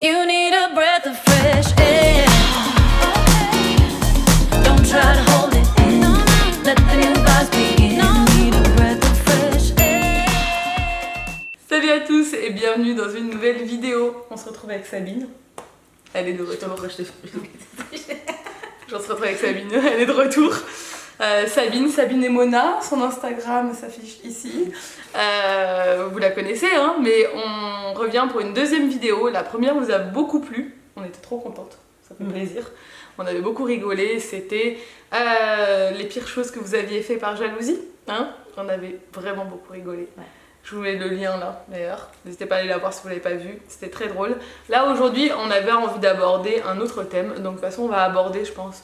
You need a breath of fresh air. Don't try to hold it in. Let the new vibes begin. You need a breath of fresh air. Salut à tous et bienvenue dans une nouvelle vidéo. On se retrouve avec Sabine. Elle est de retour. On se retrouve avec Sabine, elle est de retour. Sabine et Mona, son Instagram s'affiche ici. Vous la connaissez, hein, mais on revient pour une deuxième vidéo. La première vous a beaucoup plu, on était trop contentes, ça fait plaisir. On avait beaucoup rigolé, c'était les pires choses que vous aviez fait par jalousie. Hein, on avait vraiment beaucoup rigolé. Ouais. Je vous mets le lien là d'ailleurs, n'hésitez pas à aller la voir si vous ne l'avez pas vu, c'était très drôle. Là aujourd'hui on avait envie d'aborder un autre thème, donc de toute façon on va aborder je pense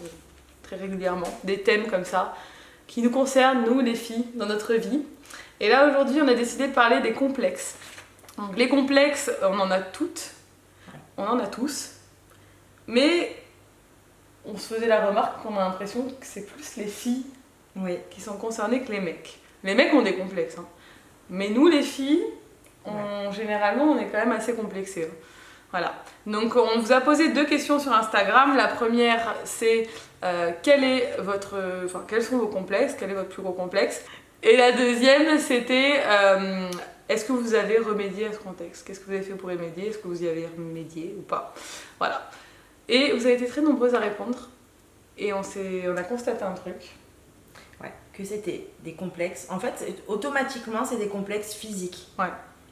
très régulièrement des thèmes comme ça qui nous concernent nous les filles dans notre vie. Et là aujourd'hui on a décidé de parler des complexes. Donc les complexes on en a toutes, on en a tous, mais on se faisait la remarque qu'on a l'impression que c'est plus les filles qui sont concernées que les mecs. Les mecs ont des complexes, hein. Mais nous les filles, généralement on est quand même assez complexées. Hein. Voilà. Donc on vous a posé deux questions sur Instagram. La première c'est quels sont vos complexes, quel est votre plus gros complexe. Et la deuxième c'était est-ce que vous avez remédié à ce contexte? Qu'est-ce que vous avez fait pour remédier? Est-ce que vous y avez remédié ou pas? Voilà. Et vous avez été très nombreuses à répondre. Et on a constaté un truc. Que c'était des complexes. En fait, automatiquement, c'est des complexes physiques. Ouais.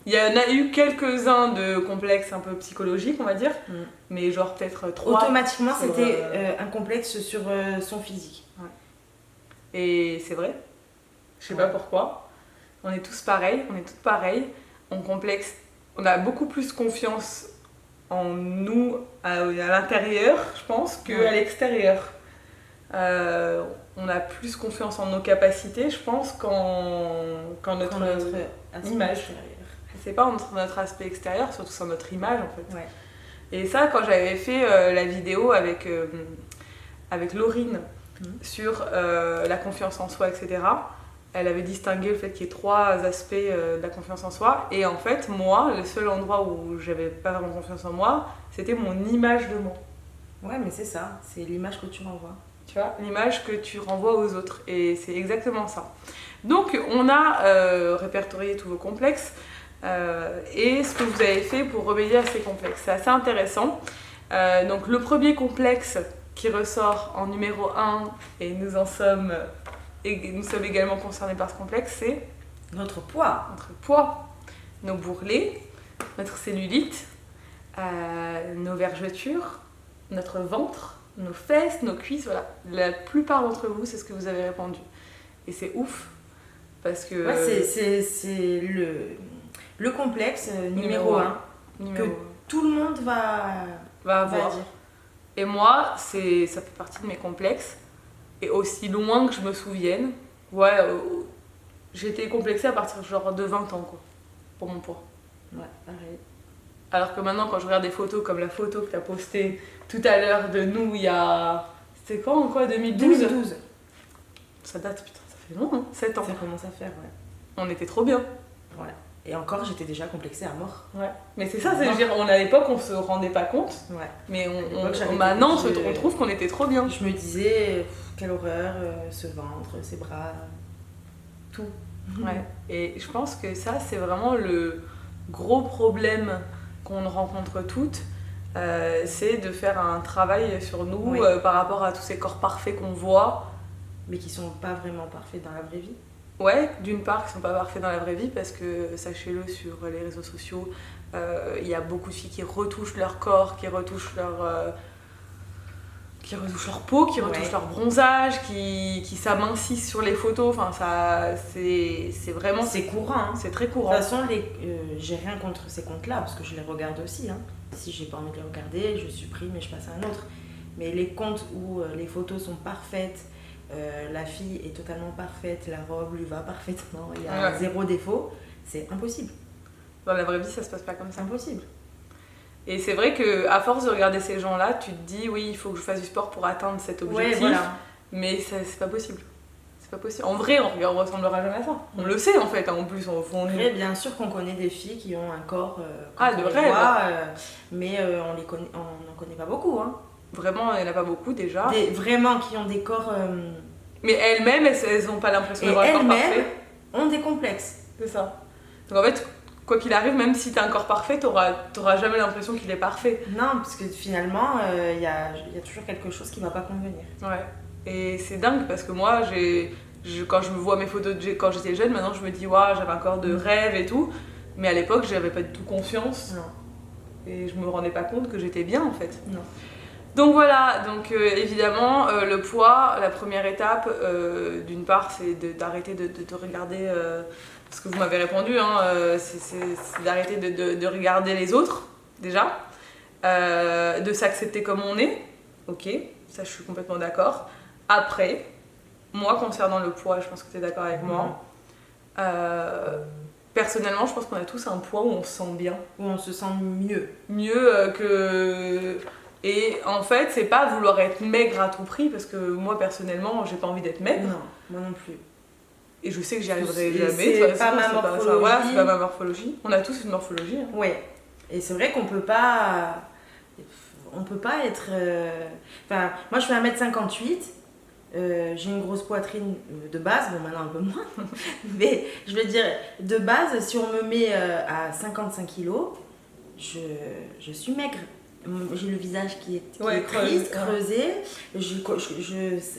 Il y en a eu quelques-uns de complexes un peu psychologiques, on va dire, mais genre peut-être 3. Automatiquement, c'était un complexe sur son physique. Ouais. Et c'est vrai. Je sais pas pourquoi. On est tous pareils, on est toutes pareilles. On a beaucoup plus confiance en nous à l'intérieur, je pense, qu'à l'extérieur. On a plus confiance en nos capacités, je pense, qu'en notre image. C'est pas notre aspect extérieur, surtout sur notre image en fait. Ouais. Et ça, quand j'avais fait la vidéo avec Laurine sur la confiance en soi, etc., elle avait distingué le fait qu'il y ait 3 aspects de la confiance en soi. Et en fait, moi, le seul endroit où j'avais pas vraiment confiance en moi, c'était mon image de moi. Ouais, mais c'est ça, c'est l'image que tu renvoies. Tu vois, l'image que tu renvoies aux autres. Et c'est exactement ça. Donc, on a répertorié tous vos complexes et ce que vous avez fait pour remédier à ces complexes. C'est assez intéressant. Donc, le premier complexe qui ressort en numéro 1, et nous sommes également concernés par ce complexe, c'est notre poids. Notre poids, nos bourrelets, notre cellulite, nos vergetures, notre ventre, nos fesses, nos cuisses, voilà. La plupart d'entre vous, c'est ce que vous avez répondu. Et c'est ouf, parce que... Ouais, c'est le complexe numéro 1 que tout le monde va avoir. Dire. Et moi, ça fait partie de mes complexes. Et aussi loin que je me souvienne, j'ai été complexée à partir genre de 20 ans, quoi, pour mon poids. Ouais, pareil. Alors que maintenant, quand je regarde des photos comme la photo que tu as postée tout à l'heure de nous, il y a... C'était quand, 2012 Ça date, putain, ça fait long, hein, 7 ans. Ça commence à faire, ouais. On était trop bien. Ouais. Et encore, j'étais déjà complexée à mort. Ouais. Mais c'est ça, c'est-à-dire, à l'époque, on se rendait pas compte. Ouais. Mais maintenant, on trouve qu'on était trop bien. Je me disais, quelle horreur, ce ventre, ces bras, tout. Ouais. Et je pense que ça, c'est vraiment le gros problème qu'on rencontre toutes, c'est de faire un travail sur nous par rapport à tous ces corps parfaits qu'on voit. Mais qui sont pas vraiment parfaits dans la vraie vie. Ouais, d'une part, qui sont pas parfaits dans la vraie vie, parce que, sachez-le, sur les réseaux sociaux, il y a beaucoup de filles qui retouchent leur corps, qui retouchent leur peau, qui retouchent leur bronzage, qui s'amincissent sur les photos. Enfin, ça, c'est vraiment... C'est courant, hein. C'est très courant. De toute façon, j'ai rien contre ces comptes-là, parce que je les regarde aussi. Hein. Si j'ai pas envie de les regarder, je supprime et je passe à un autre. Mais les comptes où les photos sont parfaites, la fille est totalement parfaite, la robe lui va parfaitement, il y a zéro défaut, c'est impossible. Dans la vraie vie, ça se passe pas comme ça. C'est impossible. Et c'est vrai qu'à force de regarder ces gens-là, tu te dis oui, il faut que je fasse du sport pour atteindre cet objectif. Ouais, voilà. Mais c'est pas possible. C'est pas possible. En vrai, on ressemblera jamais à ça. On le sait en fait, hein, en plus. Après, bien sûr qu'on connaît des filles qui ont un corps de on les rêve. voit, mais on n'en connaît pas beaucoup. Hein. Vraiment, il n'y en a pas beaucoup déjà. Vraiment qui ont des corps... Mais elles-mêmes, elles n'ont pas l'impression d'avoir un corps parfait. Ont des complexes. C'est ça. Donc en fait, quoi qu'il arrive, même si t'as un corps parfait, t'auras jamais l'impression qu'il est parfait. Non, parce que finalement, y a toujours quelque chose qui va pas convenir. Ouais. Et c'est dingue parce que moi, quand je me vois mes photos quand j'étais jeune, maintenant je me dis, waouh, j'avais un corps de rêve et tout. Mais à l'époque, j'avais pas du tout confiance. Non. Et je me rendais pas compte que j'étais bien en fait. Non. Donc voilà, donc évidemment, le poids, la première étape, d'une part, c'est d'arrêter de te regarder, parce que vous m'avez répondu, hein, c'est d'arrêter de regarder les autres, déjà, de s'accepter comme on est, ok, ça je suis complètement d'accord. Après, moi concernant le poids, je pense que tu es d'accord avec moi, personnellement, je pense qu'on a tous un poids où on se sent bien. Où on se sent mieux. Mieux que... Et en fait, c'est pas vouloir être maigre à tout prix, parce que moi, personnellement, j'ai pas envie d'être maigre. Non, moi non plus. Et je sais que j'y arriverai jamais. C'est pas ma morphologie. Voilà, c'est pas ma morphologie. On a tous une morphologie. Hein. Ouais. Et c'est vrai qu'on peut pas... On peut pas être... Enfin, moi, je fais 1m58. J'ai une grosse poitrine de base, bon maintenant un peu moins, mais je veux dire, de base, si on me met à 55 kilos, je suis maigre. J'ai le visage qui est triste, creusé,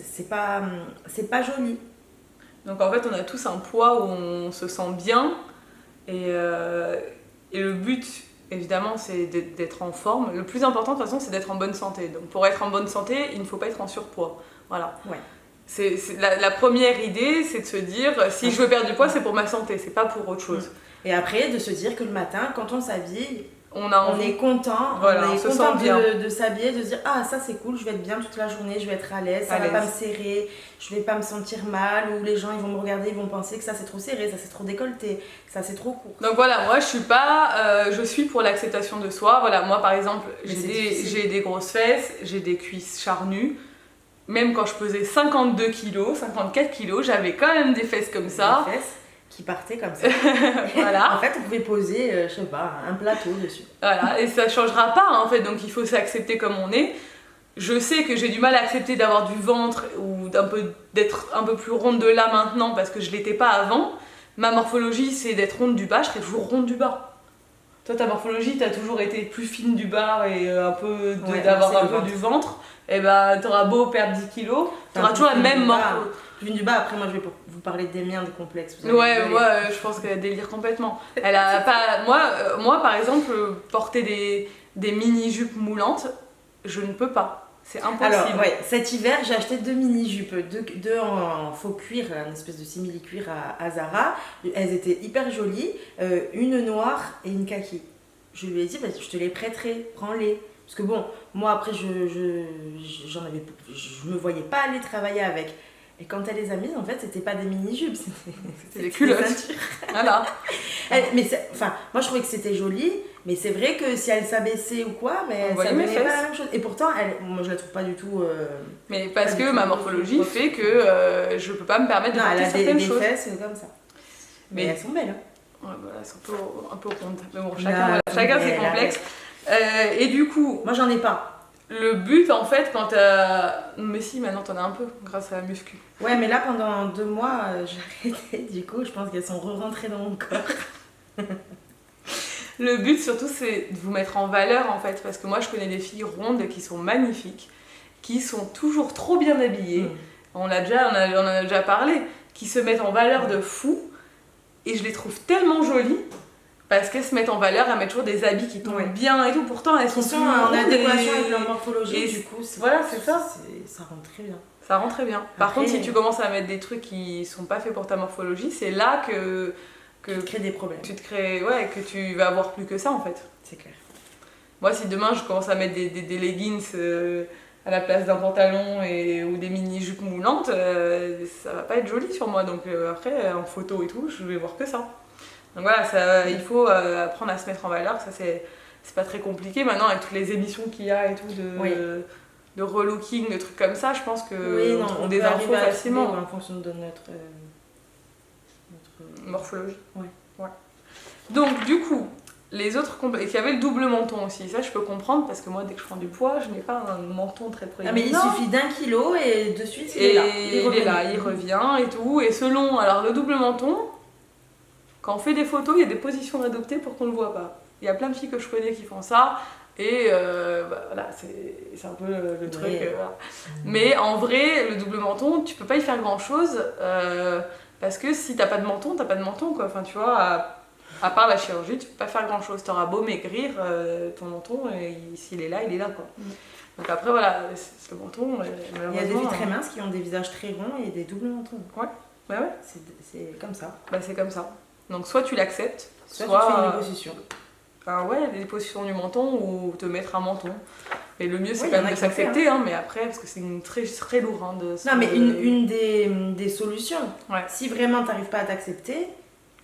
c'est pas joli. Donc en fait, on a tous un poids où on se sent bien, et le but, évidemment, c'est d'être en forme. Le plus important, de toute façon, c'est d'être en bonne santé. Donc pour être en bonne santé, il ne faut pas être en surpoids. Voilà. Ouais. C'est la première idée, c'est de se dire, si je veux perdre du poids, c'est pour ma santé, c'est pas pour autre chose. Et après, de se dire que le matin, quand on s'habille, on est content, voilà, on est content de s'habiller, de se dire ah ça c'est cool, je vais être bien toute la journée, je vais être à l'aise, ça va pas me serrer, je vais pas me sentir mal, ou les gens ils vont me regarder, ils vont penser que ça c'est trop serré, ça c'est trop décolleté, ça c'est trop court. Donc voilà, moi je suis pour l'acceptation de soi. Voilà, moi par exemple, j'ai des grosses fesses, j'ai des cuisses charnues. Même quand je pesais 52 kilos, 54 kilos, j'avais quand même des fesses comme ça. Des fesses qui partaient comme ça. Voilà. En fait, on pouvait poser, je sais pas, un plateau dessus. Voilà, et ça changera pas en fait, donc il faut s'accepter comme on est. Je sais que j'ai du mal à accepter d'avoir du ventre ou d'être un peu plus ronde de là maintenant parce que je l'étais pas avant. Ma morphologie, c'est d'être ronde du bas, je serai toujours ronde du bas. Toi, ta morphologie, t'as toujours été plus fine du bas et d'avoir un peu du ventre. Et bah, t'auras beau perdre 10 kilos, t'auras toujours la même morphologie. Plus du bas, après, moi, je vais vous parler des miens, des complexes. Ouais, moi, je pense qu'elle délire complètement. Elle a pas... moi, par exemple, porter des mini-jupes moulantes, je ne peux pas. C'est impossible. Alors, ouais, cet hiver, j'ai acheté 2 mini-jupes, deux en faux cuir, une espèce de simili-cuir à Zara. Elles étaient hyper jolies, une noire et une kaki. Je lui ai dit, bah, je te les prêterai, prends-les. Parce que bon, moi après, je me voyais pas aller travailler avec. Et quand elle les a mises, en fait, c'était pas des mini-jupes, c'était des culottes. Voilà. Moi je trouvais que c'était joli, mais c'est vrai que si elle s'abaissait ou quoi, mais ça donnait pas la même chose. Et pourtant, moi je la trouve pas du tout. Mais parce que ma morphologie fait que je peux pas me permettre de porter certaines choses. Elle a des fesses comme ça. Mais elles sont belles. Hein. Ouais, voilà, elles sont un peu rondes. Mais bon, chacun ses complexes. Et du coup, moi j'en ai pas. Le but en fait, quand mais si, maintenant t'en as un peu grâce à la muscu. Ouais, mais là pendant 2 mois, j'ai arrêté. Du coup, je pense qu'elles sont re-rentrées dans mon corps. Le but surtout, c'est de vous mettre en valeur en fait, parce que moi je connais des filles rondes qui sont magnifiques, qui sont toujours trop bien habillées. On en a déjà parlé, qui se mettent en valeur de fou, et je les trouve tellement jolies. Parce qu'elles se mettent en valeur, elles mettent toujours des habits qui tombent bien et tout. Pourtant, elles sont en adéquation avec leur morphologie. Et du coup, voilà, c'est ça. Ça rend très bien. Ça rend très bien. Par contre, si tu commences à mettre des trucs qui sont pas faits pour ta morphologie, c'est là que tu te crées des problèmes. Que tu vas avoir plus que ça en fait. C'est clair. Moi, si demain je commence à mettre des leggings à la place d'un pantalon ou des mini-jupes moulantes, ça va pas être joli sur moi. Donc après, en photo et tout, je vais voir que ça. Donc voilà, il faut apprendre à se mettre en valeur, ça c'est pas très compliqué maintenant avec toutes les émissions qu'il y a et tout de relooking, de trucs comme ça, je pense que Oui, non, on trouve on des peut infos arriver à facilement. trouver, en fonction de notre Morphologie. Ouais. Donc, du coup, les autres complexes. Il y avait le double menton aussi. Ça, je peux comprendre parce que moi, dès que je prends du poids, je n'ai pas un menton très proéminent. Ah, mais il suffit d'1 kilo et de suite, il Et est là. il revient et tout. Et selon. Alors, le double menton, quand on fait des photos, il y a des positions adoptées pour qu'on ne le voit pas. Il y a plein de filles que je connais qui font ça. Et voilà, c'est un peu le truc. Voilà. Mais en vrai, le double menton, tu peux pas y faire grand chose. Parce que si t'as pas de menton, t'as pas de menton quoi. Enfin, tu vois, à part la chirurgie, tu peux pas faire grand chose. T'auras beau maigrir, ton menton, s'il est là, il est là quoi. Donc après, voilà, ce menton, Il y a des filles très minces qui ont des visages très ronds et des doubles mentons. Ouais, bah ouais. C'est comme ça. Bah c'est comme ça. Donc soit tu l'acceptes, Soit tu fais une liposuction. Enfin, ouais, des positions du menton ou te mettre un menton. Et le mieux, c'est Ouais, quand y en même a de qui le font, s'accepter, hein, mais après, parce que c'est très lourd. Hein, Non, mais une des solutions. Ouais. Si vraiment t'arrives pas à t'accepter,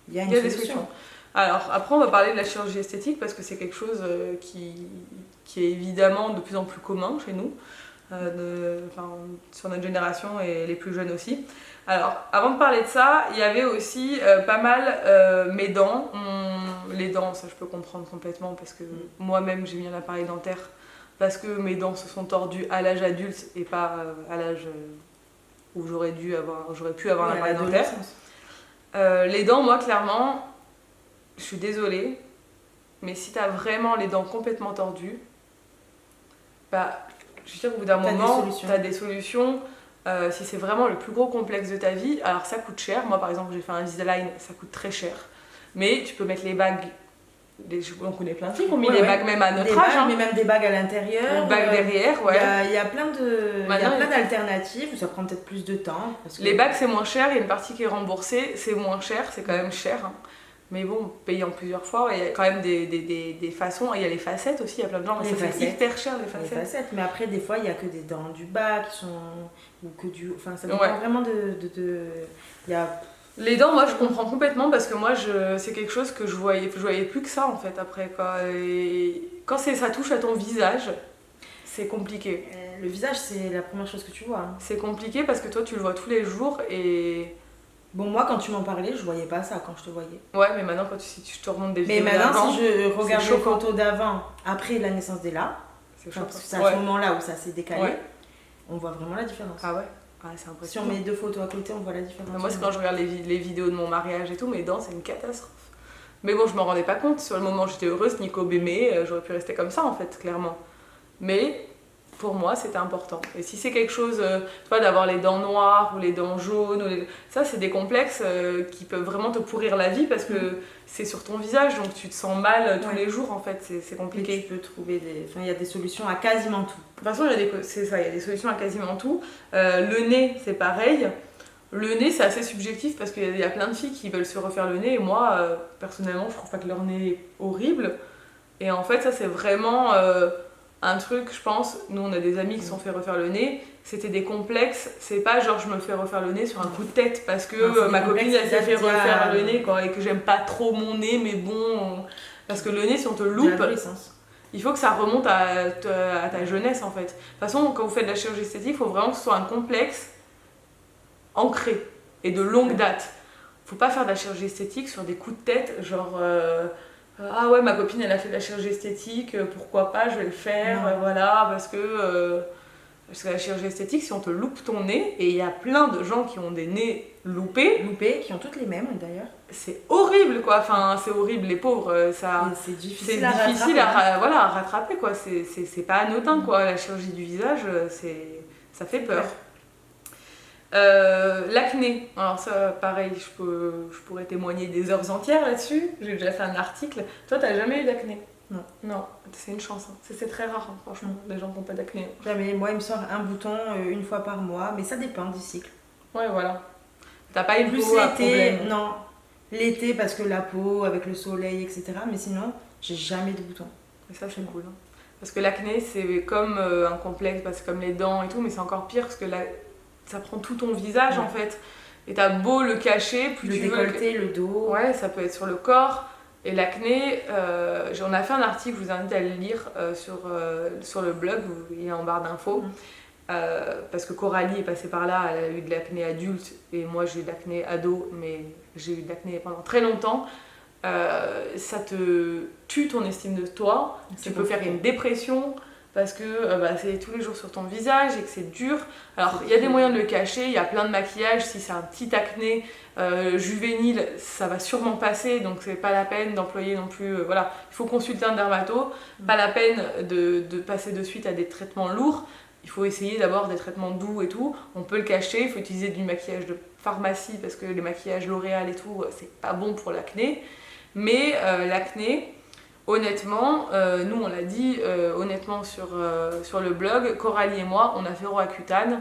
il y a une des solution. solutions. Alors, après, on va parler de la chirurgie esthétique parce que c'est quelque chose qui est évidemment de plus en plus commun chez nous, sur notre génération et les plus jeunes aussi. Alors, avant de parler de ça, il y avait aussi pas mal mes dents. Les dents, ça je peux comprendre complètement parce que moi-même j'ai mis un appareil dentaire parce que mes dents se sont tordues à l'âge adulte et pas à l'âge où j'aurais pu avoir un appareil dentaire. Les dents, moi clairement, je suis désolée, mais si t'as vraiment les dents complètement tordues, bah, je veux dire, au bout d'un moment, t'as des solutions. Si c'est vraiment le plus gros complexe de ta vie, alors ça coûte cher. Moi, par exemple, j'ai fait un Invisalign, ça coûte très cher. Mais tu peux mettre les bagues. On connaît plein de filles qui ont mis des bagues même à notre âge. Mais même des bagues à l'intérieur. Une bague derrière, ouais. Il y a plein d'alternatives. Ça prend peut-être plus de temps. Parce que... Les bagues, c'est moins cher. Il y a une partie qui est remboursée. C'est moins cher. C'est quand même cher. Hein. Mais bon, payer en plusieurs fois. Il y a quand même des façons. Il y a les facettes aussi. Il y a plein de gens. C'est hyper cher, les facettes. Mais après, des fois, il n'y a que des dents du bas qui sont... Ou que du... Enfin, ça dépend vraiment Il y a... Les dents, moi je comprends complètement parce que moi c'est quelque chose que je voyais plus que ça en fait après quoi. Et quand ça touche à ton visage, c'est compliqué. Le visage, c'est la première chose que tu vois. Hein. C'est compliqué parce que toi tu le vois tous les jours et. Bon, moi quand tu m'en parlais, je voyais pas ça quand je te voyais. Ouais, mais maintenant si tu te remontes des vidéos. Mais maintenant, si je regarde les photos d'avant, après la naissance d'Ella, parce que c'est à ce moment-là où ça s'est décalé, on voit vraiment la différence. Ah ouais? Ah, c'est impressionnant. Si on met 2 photos à côté, on voit la différence. Moi, c'est quand je regarde les vidéos de mon mariage et tout, mes dents, c'est une catastrophe. Mais bon, je me rendais pas compte. Sur le moment, j'étais heureuse, Nico m'aimait, j'aurais pu rester comme ça en fait, clairement. Mais pour moi, c'était important. Et si c'est quelque chose, tu vois, d'avoir les dents noires ou les dents jaunes, ça, c'est des complexes qui peuvent vraiment te pourrir la vie parce que c'est sur ton visage, donc tu te sens mal tous les jours en fait, c'est compliqué. Et tu peux trouver il y a des solutions à quasiment tout. De toute façon, il y a des solutions à quasiment tout. Le nez, c'est pareil. Le nez, c'est assez subjectif parce qu'il y a plein de filles qui veulent se refaire le nez et moi, personnellement, je trouve pas que leur nez est horrible. Et en fait, ça, c'est vraiment un truc, je pense. Nous, on a des amis qui se sont fait refaire le nez. C'était des complexes. C'est pas genre je me fais refaire le nez sur un coup de tête parce que ma copine, elle s'est fait refaire le nez quoi, et que j'aime pas trop mon nez, mais bon. Parce que le nez, si on te loupe. Il faut que ça remonte à ta jeunesse en fait. De toute façon, quand vous faites de la chirurgie esthétique, il faut vraiment que ce soit un complexe ancré et de longue date. Faut pas faire de la chirurgie esthétique sur des coups de tête, genre ah ouais, ma copine elle a fait de la chirurgie esthétique, pourquoi pas, je vais le faire, voilà, parce que la chirurgie esthétique, si on te loupe ton nez, et il y a plein de gens qui ont des nez loupés, qui ont toutes les mêmes d'ailleurs. C'est horrible quoi, enfin c'est horrible, les pauvres, c'est difficile à rattraper quoi, c'est pas anodin quoi, la chirurgie du visage, ça fait peur. L'acné, alors ça pareil, je pourrais témoigner des heures entières là-dessus, j'ai déjà fait un article. Toi t'as jamais eu d'acné? Non, c'est une chance, hein. C'est très rare hein, franchement, les gens qui n'ont pas d'acné. Jamais, moi il me sort un bouton une fois par mois, mais ça dépend du cycle. Ouais voilà. T'as pas une plus peau à l'été, problème? Non. L'été parce que la peau, avec le soleil, etc. Mais sinon, j'ai jamais de boutons. Et ça c'est cool. Hein. Parce que l'acné c'est comme un complexe, c'est comme les dents et tout, mais c'est encore pire parce que ça prend tout ton visage en fait. Et t'as beau le cacher, plus le tu décolleté, le dos. Ouais, ça peut être sur le corps. Et l'acné, on a fait un article, je vous invite à le lire sur le blog, il est en barre d'infos. Parce que Coralie est passée par là, elle a eu de l'acné adulte et moi j'ai eu de l'acné ado, mais j'ai eu de l'acné pendant très longtemps. Ça te tue ton estime de toi, tu peux faire une dépression parce que c'est tous les jours sur ton visage et que c'est dur. Alors il y a des moyens de le cacher, il y a plein de maquillages, si c'est un petit acné juvénile, ça va sûrement passer, donc c'est pas la peine d'employer non plus, voilà, il faut consulter un dermato, pas la peine de passer de suite à des traitements lourds. Il faut essayer d'abord des traitements doux et tout. On peut le cacher, il faut utiliser du maquillage de pharmacie parce que les maquillages L'Oréal et tout, c'est pas bon pour l'acné. Mais l'acné, honnêtement, nous on l'a dit honnêtement sur le blog, Coralie et moi, on a fait Roaccutane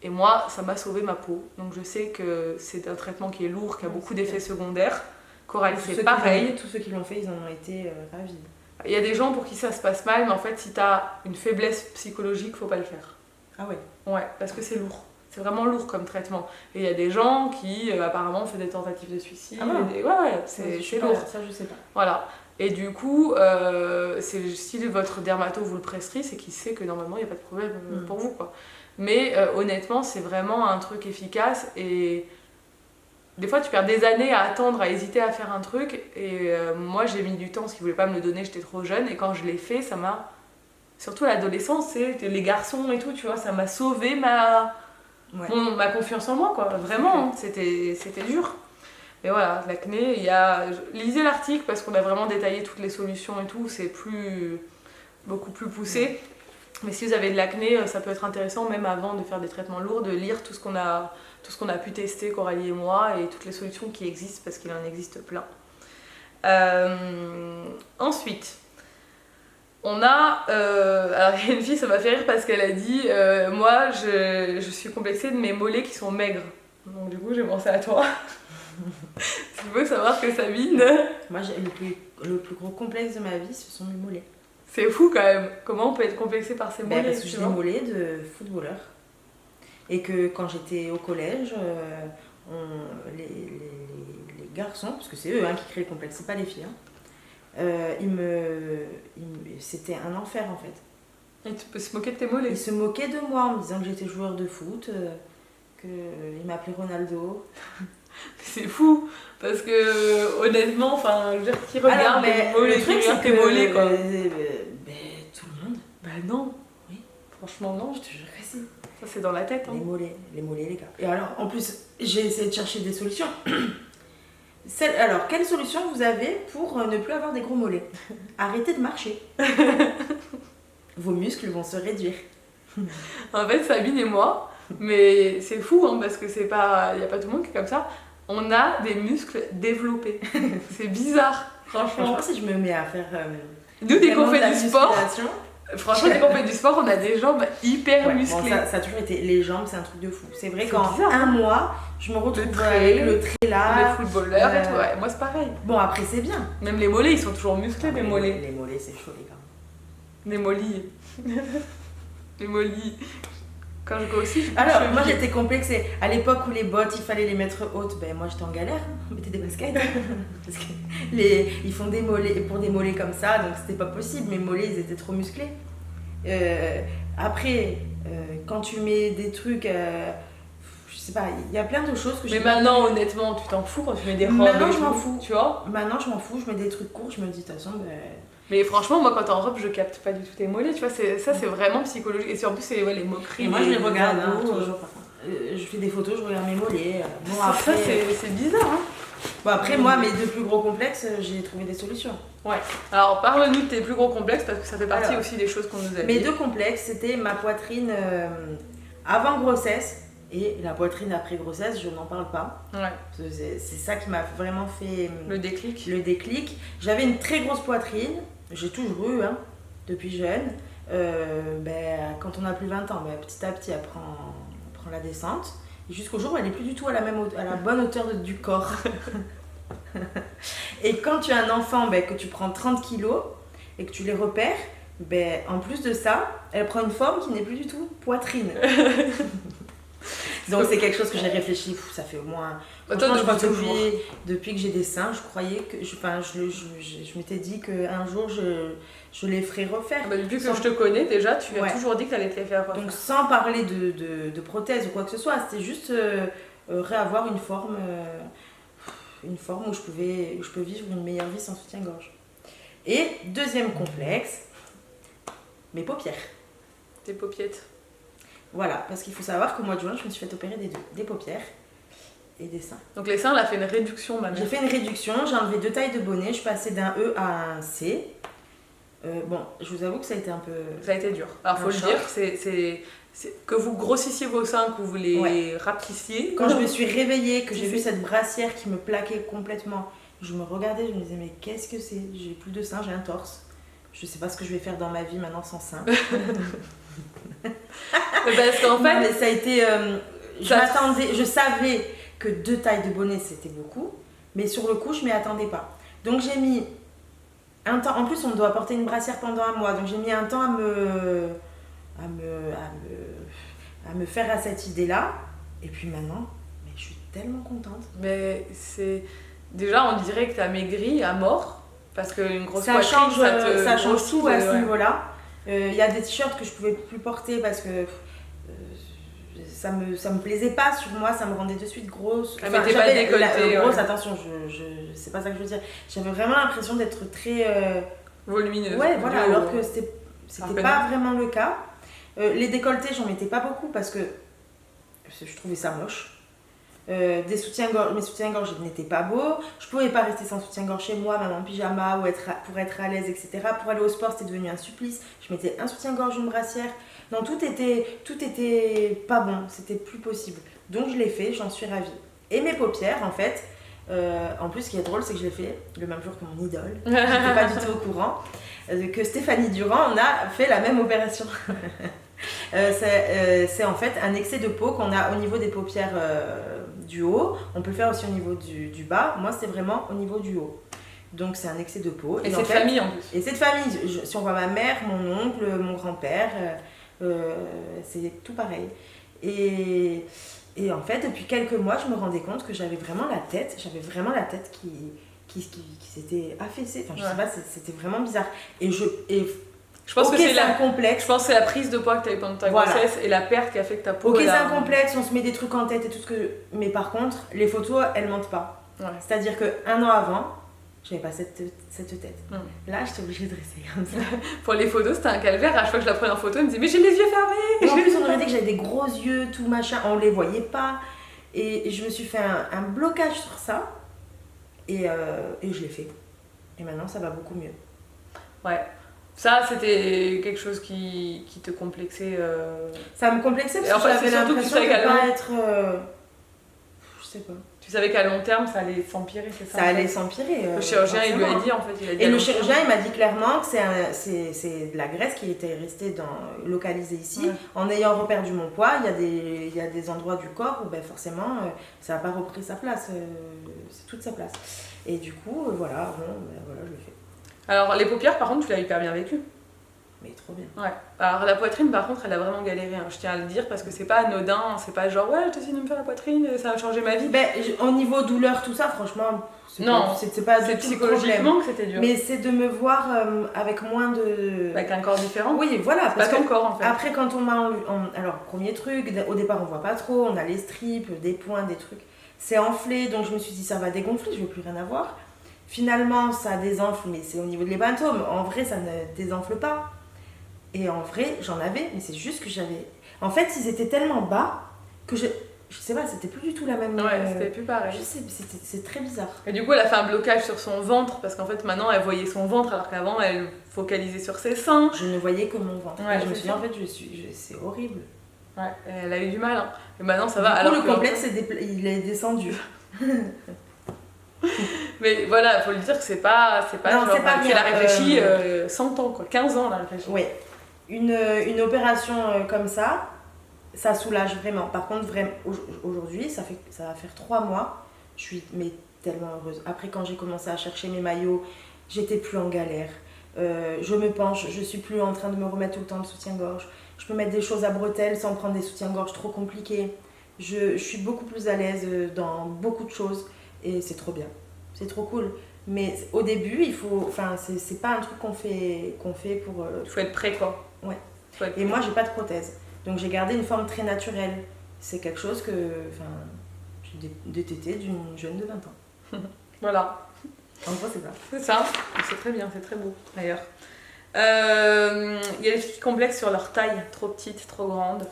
et moi ça m'a sauvé ma peau. Donc je sais que c'est un traitement qui est lourd, qui a beaucoup d'effets secondaires. Coralie c'est pareil. Tous ceux qui l'ont fait, ils en ont été ravis. Il y a des gens pour qui ça se passe mal, mais en fait, si t'as une faiblesse psychologique, faut pas le faire. Ah ouais? Ouais, parce que c'est lourd. C'est vraiment lourd comme traitement. Et il y a des gens qui, apparemment, font des tentatives de suicide. Ah bon? Ouais, c'est lourd. Ça, je sais pas. Voilà. Et du coup, si votre dermato vous le prescrit, c'est qu'il sait que normalement, il n'y a pas de problème pour vous, quoi. Mais honnêtement, c'est vraiment un truc efficace et... Des fois, tu perds des années à attendre, à hésiter à faire un truc. Et moi, j'ai mis du temps parce qu'ils voulaient pas me le donner, j'étais trop jeune. Et quand je l'ai fait, ça m'a... Surtout à l'adolescence, les garçons et tout, tu vois, ça m'a sauvé ma confiance en moi, quoi. Vraiment, hein, c'était dur. Mais voilà, l'acné, lisez l'article parce qu'on a vraiment détaillé toutes les solutions et tout. C'est beaucoup plus poussé. Mais si vous avez de l'acné, ça peut être intéressant, même avant de faire des traitements lourds, de lire tout ce qu'on a pu tester, Coralie et moi, et toutes les solutions qui existent, parce qu'il en existe plein. Ensuite, on a... alors, il y a une fille, ça m'a fait rire parce qu'elle a dit moi, je suis complexée de mes mollets qui sont maigres. Donc du coup, j'ai pensé à toi. Tu veux savoir que Sabine... Moi, le plus gros complexe de ma vie, ce sont mes mollets. C'est fou quand même. Comment on peut être complexé par ses mollets? Parce que j'ai des mollets de footballeur. Et que quand j'étais au collège, les garçons, parce que c'est eux qui créent le complexe, c'est pas les filles, c'était un enfer en fait. Et tu peux se moquer de tes mollets? Ils se moquaient de moi en me disant que j'étais joueur de foot, qu'ils m'appelaient Ronaldo. C'est fou, parce que honnêtement, enfin, je veux dire, qui regarde tes mollets, le truc, c'est tes mollets, quoi. Tout le monde. Bah non. Oui. Franchement, non. Je te jure que si. Ça, c'est dans la tête. Hein. Les mollets, les gars. Et alors, en plus, j'ai essayé de chercher des solutions. Alors, quelle solution vous avez pour ne plus avoir des gros mollets? Arrêtez de marcher. Vos muscles vont se réduire. En fait, Sabine et moi, mais c'est fou, hein, parce que il n'y a pas tout le monde qui est comme ça, on a des muscles développés. C'est bizarre, franchement. Si je me mets à faire... nous, dès qu'on fait du sport... Franchement, dès qu'on fait du sport, on a des jambes hyper musclées. Bon, ça a toujours été... Les jambes, c'est un truc de fou. C'est vrai qu'en un mois, je me retrouve avec le trait là. Les footballeurs et tout, ouais. Moi, c'est pareil. Bon, après, c'est bien. Même les mollets, ils sont toujours musclés, les mollets. Les mollets, c'est chaud, les gars. Les mollies. Les mollies. Quand je go aussi, alors, moi, j'étais complexée. À l'époque où les bottes, il fallait les mettre hautes, ben moi, j'étais en galère. On mettait des baskets. Parce que ils font des mollets, pour des mollets comme ça, donc c'était pas possible. Mes mollets, ils étaient trop musclés. Après, quand tu mets des trucs, je sais pas, il y a plein de choses que Mais maintenant, honnêtement, tu t'en fous quand tu mets des robes? Maintenant, je m'en fous. Tu vois? Maintenant, je m'en fous, je mets des trucs courts, je me dis, de toute façon, Mais franchement, moi, quand t'es en robe, je capte pas du tout tes mollets, tu vois, c'est vraiment psychologique. Et en plus, c'est les moqueries. Et moi, je les regarde, toujours. Je fais des photos, je regarde mes mollets. Bon, après, c'est bizarre, hein. Bon, après, moi, mes deux plus gros complexes, j'ai trouvé des solutions. Ouais. Alors, parle-nous de tes plus gros complexes, parce que ça fait partie aussi des choses qu'on nous a dit. Mes deux complexes, c'était ma poitrine avant grossesse et la poitrine après grossesse, je n'en parle pas. Ouais. C'est ça qui m'a vraiment fait... Le déclic. J'avais une très grosse poitrine, j'ai toujours eu, depuis jeune. Quand on a plus 20 ans, petit à petit, elle prend la descente. Et jusqu'au jour où elle n'est plus du tout à la bonne hauteur du corps. Et quand tu as un enfant, que tu prends 30 kilos et que tu les repères, en plus de ça, elle prend une forme qui n'est plus du tout poitrine. Donc c'est quelque chose que j'ai réfléchi, ça fait au moins... Toi, Franchement, je crois que toujours. depuis que j'ai des seins, je croyais que... Je m'étais dit qu'un jour, je les ferais refaire. Bah, depuis que je te connais déjà, tu as Ouais. toujours dit que tu allais te les faire refaire. Donc sans parler de prothèse ou quoi que ce soit, c'était juste réavoir une forme où je peux vivre une meilleure vie sans soutien-gorge. Et deuxième complexe, mes paupières. Tes paupiettes. Voilà, parce qu'il faut savoir qu'au mois de juin, je me suis fait opérer des deux, des paupières et des seins. Donc les seins, elle a fait une réduction, ma mère. J'ai fait une réduction, j'ai enlevé 2 tailles de bonnet, je suis passée d'un E à un C. Bon, je vous avoue que ça a été un peu... Ça a été dur. Alors faut Un le choc. dire, c'est que vous grossissiez vos seins, que vous les rapissiez. Quand je me suis réveillée, que j'ai vu cette brassière qui me plaquait complètement, je me regardais, je me disais mais qu'est-ce que c'est? J'ai plus de seins, j'ai un torse. Je sais pas ce que je vais faire dans ma vie maintenant sans seins. Parce qu'en Non, fait, mais ça a été... Ça- je savais que 2 tailles de bonnet c'était beaucoup, mais sur le coup je m'y attendais pas. Donc j'ai mis un temps, en plus on doit porter une brassière pendant un mois, donc j'ai mis un temps à me faire à cette idée-là. Et puis maintenant, mais je suis tellement contente. mais c'est déjà on dirait que t'as maigri à mort parce qu'une grosse Ça poitrine, change, ça change grossit tout à ce ouais. niveau-là. Il y a des t-shirts que je pouvais plus porter parce que ça me plaisait pas sur moi, ça me rendait de suite grosse. Ah, mais t'es pas j'avais décolletée, grosse, ouais. attention, c'est pas ça que je veux dire. J'avais vraiment l'impression d'être très... Volumineuse. ouais, voilà, Du haut. alors que c'était pas vraiment le cas. Les décolletés, j'en mettais pas beaucoup parce que je trouvais ça moche. Mes soutiens-gorge n'étaient pas beaux. Je pouvais pas rester sans soutien-gorge chez moi, même en pyjama, ou pour être à l'aise, etc. Pour aller au sport, c'était devenu un supplice. Je mettais un soutien-gorge, une brassière. Non, tout était pas bon, c'était plus possible. Donc je l'ai fait, j'en suis ravie. Et mes paupières, en fait, en plus, ce qui est drôle, c'est que je l'ai fait le même jour que mon idole. Je n'étais pas du tout au courant. Que Stéphanie Durand, on a fait la même opération. C'est en fait un excès de peau qu'on a au niveau des paupières du haut. On peut le faire aussi au niveau du bas. Moi, c'est vraiment au niveau du haut. Donc, c'est un excès de peau. Et en c'est de fait, famille en plus. et c'est de famille. Si on voit ma mère, mon oncle, mon grand-père, c'est tout pareil. Et en fait, depuis quelques mois, je me rendais compte que j'avais vraiment la tête qui s'était affaissée. Enfin, je sais pas, c'était vraiment bizarre. Et Je pense ok, que c'est c'est un complexe. Je pense que c'est la prise de poids que tu as eu pendant ta Voilà. grossesse et la perte qui a fait que ta peau. Ok, c'est elle a- un complexe, on se met des trucs en tête et tout ce que... Mais par contre, les photos, elles mentent pas. Ouais. C'est-à-dire qu'un an avant, j'avais pas cette tête. Là, j'étais obligée de rester comme ça. Pour les photos, c'était un calvaire. À chaque fois que je la prenais en photo, elle me disait mais j'ai les yeux fermés. Et en plus, on aurait dit que j'avais des gros yeux, tout machin, on les voyait pas. Et je me suis fait un blocage sur ça. Et je l'ai fait. Et maintenant, ça va beaucoup mieux. Ouais. Ça, c'était quelque chose qui te complexait. Ça me complexait parce Et en que fait, j'avais c'est surtout que l'impression tu de savais qu'à pas long- être... je sais pas. Tu savais qu'à long terme, ça allait s'empirer, c'est ça Ça en allait fait. s'empirer. Le chirurgien, il lui a forcément. dit en fait. Il a dit Et à le long terme. chirurgien, il m'a dit clairement que c'est de la graisse qui était restée localisée ici. Ouais. En ayant reperdu mon poids, il y a des endroits du corps où ben, forcément, ça n'a pas repris sa place. C'est toute sa place. Et du coup, voilà, bon, ben, voilà, je le fais. Alors, les paupières, par contre, tu l'as hyper bien vécu. Mais trop bien. Ouais. Alors, la poitrine, par contre, elle a vraiment galéré. Hein. Je tiens à le dire parce que c'est pas anodin. C'est pas genre, ouais, je décide de me faire la poitrine, ça a changé ma vie. Ben, au niveau douleur, tout ça, franchement, Non, c'est pas C'est du tout le problème. psychologiquement que c'était dur. Mais c'est de me voir avec moins de... Avec un corps différent. Oui, voilà. C'est pas Parce que ton corps en fait. après, quand on m'a alors, premier truc, au départ, on voit pas trop, on a les strips, des points, des trucs. C'est enflé, donc je me suis dit, ça va dégonfler, je veux plus rien avoir. Finalement, ça désenfle, mais c'est au niveau de l'hématome. En vrai, ça ne désenfle pas. Et en vrai, j'en avais, mais c'est juste que j'avais... En fait, ils étaient tellement bas que je sais pas, c'était plus du tout la même... Ouais, c'était plus pareil. Je sais, c'est très bizarre. Et du coup, elle a fait un blocage sur son ventre parce qu'en fait, maintenant, elle voyait son ventre alors qu'avant, elle focalisait sur ses seins. Je ne voyais que mon ventre. Ouais, Et je me c'est suis dit, ça. en fait, c'est horrible. Ouais, et elle a eu du mal. Hein. Et maintenant, ça va. Du coup, Alors le que- complexe, il est descendu. Mais voilà, faut lui dire que c'est pas Non, genre, c'est pas qu'elle a bien. réfléchi 100 ans, quoi. 15 ans, elle a réfléchi. Oui. Une opération comme ça soulage vraiment. Par contre, vraiment, aujourd'hui, ça va faire 3 mois, je suis tellement heureuse. Après, quand j'ai commencé à chercher mes maillots, j'étais plus en galère. Je me penche, je suis plus en train de me remettre tout le temps de soutien-gorge. Je peux mettre des choses à bretelles sans prendre des soutiens-gorge trop compliqués. Je suis beaucoup plus à l'aise dans beaucoup de choses et c'est trop bien. C'est trop cool. Mais au début, il faut. Enfin, c'est pas un truc qu'on fait pour. Il faut être prêt, quoi. Ouais. Faut être Et moi, j'ai pas de prothèse. Donc j'ai gardé une forme très naturelle. C'est quelque chose que. Enfin, j'ai des tétés d'une jeune de 20 ans. Voilà. En gros, c'est ça. C'est ça. C'est très bien, c'est très beau, d'ailleurs. Il y a des filles qui complexent sur leur taille, trop petite, trop grande.